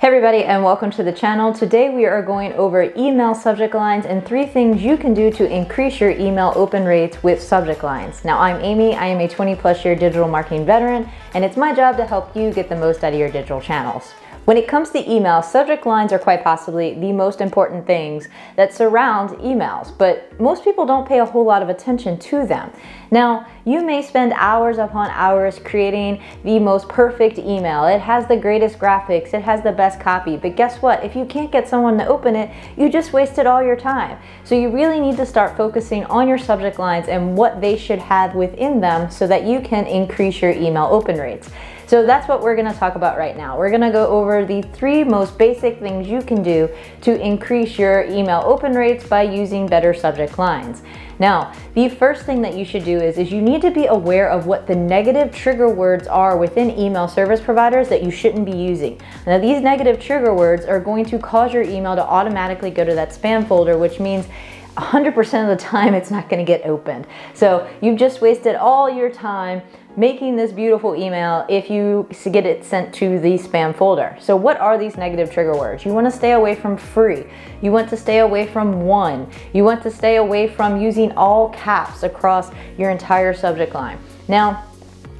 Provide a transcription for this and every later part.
Everybody, and welcome to the channel. Today we are going over email subject lines and 3 things you can do to increase your email open rates with subject lines. Now, I'm Amy. I am a 20+ year digital marketing veteran, and it's my job to help you get the most out of your digital channels. When it comes to email, subject lines are quite possibly the most important things that surround emails, but most people don't pay a whole lot of attention to them. Now, you may spend hours upon hours creating the most perfect email. It has the greatest graphics, it has the best copy, but guess what? If you can't get someone to open it, you just wasted all your time. So you really need to start focusing on your subject lines and what they should have within them so that you can increase your email open rates. So that's what we're going to talk about right now. We're going to go over the 3 most basic things you can do to increase your email open rates by using better subject lines. Now, the first thing that you should do is you need to be aware of what the negative trigger words are within email service providers that you shouldn't be using. Now, these negative trigger words are going to cause your email to automatically go to that spam folder, which means 100% of the time it's not going to get opened. So you've just wasted all your time making this beautiful email if you get it sent to the spam folder. So what are these negative trigger words? You want to stay away from free. You want to stay away from one. You want to stay away from using all caps across your entire subject line. Now,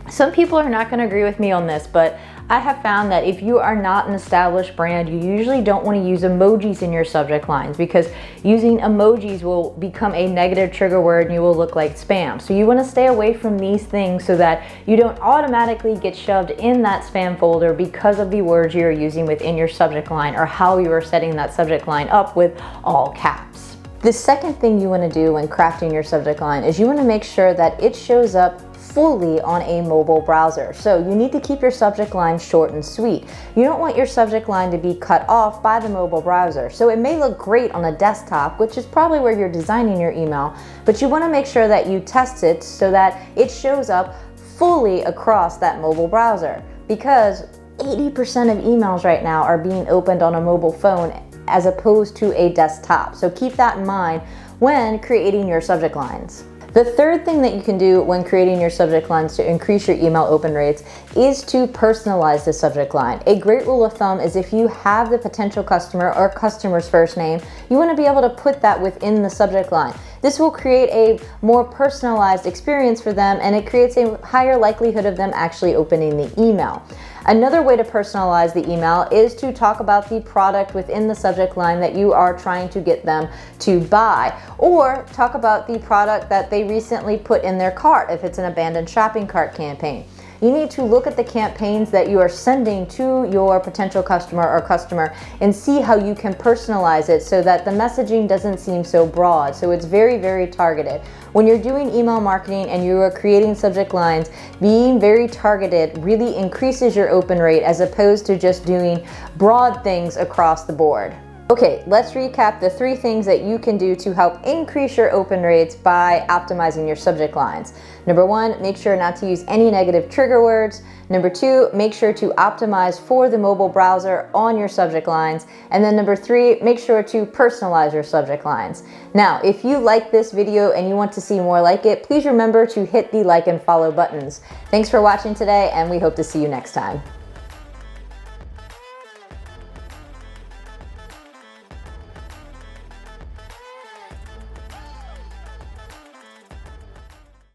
some people are not going to agree with me on this, but I have found that if you are not an established brand, you usually don't want to use emojis in your subject lines because using emojis will become a negative trigger word and you will look like spam. So you want to stay away from these things so that you don't automatically get shoved in that spam folder because of the words you're using within your subject line or how you are setting that subject line up with all caps. The second thing you want to do when crafting your subject line is you want to make sure that it shows up fully on a mobile browser. So you need to keep your subject line short and sweet. You don't want your subject line to be cut off by the mobile browser. So it may look great on a desktop, which is probably where you're designing your email, but you want to make sure that you test it so that it shows up fully across that mobile browser, because 80% of emails right now are being opened on a mobile phone as opposed to a desktop. So keep that in mind when creating your subject lines. The third thing that you can do when creating your subject lines to increase your email open rates is to personalize the subject line. A great rule of thumb is if you have the potential customer or customer's first name, you want to be able to put that within the subject line. This will create a more personalized experience for them, and it creates a higher likelihood of them actually opening the email. Another way to personalize the email is to talk about the product within the subject line that you are trying to get them to buy, or talk about the product that they recently put in their cart if it's an abandoned shopping cart campaign. You need to look at the campaigns that you are sending to your potential customer or customer and see how you can personalize it so that the messaging doesn't seem so broad. So it's very, very targeted. When you're doing email marketing and you are creating subject lines, being very targeted really increases your open rate as opposed to just doing broad things across the board. Okay, let's recap the 3 things that you can do to help increase your open rates by optimizing your subject lines. Number 1, make sure not to use any negative trigger words. Number 2, make sure to optimize for the mobile browser on your subject lines. And then number 3, make sure to personalize your subject lines. Now, if you like this video and you want to see more like it, please remember to hit the like and follow buttons. Thanks for watching today, and we hope to see you next time.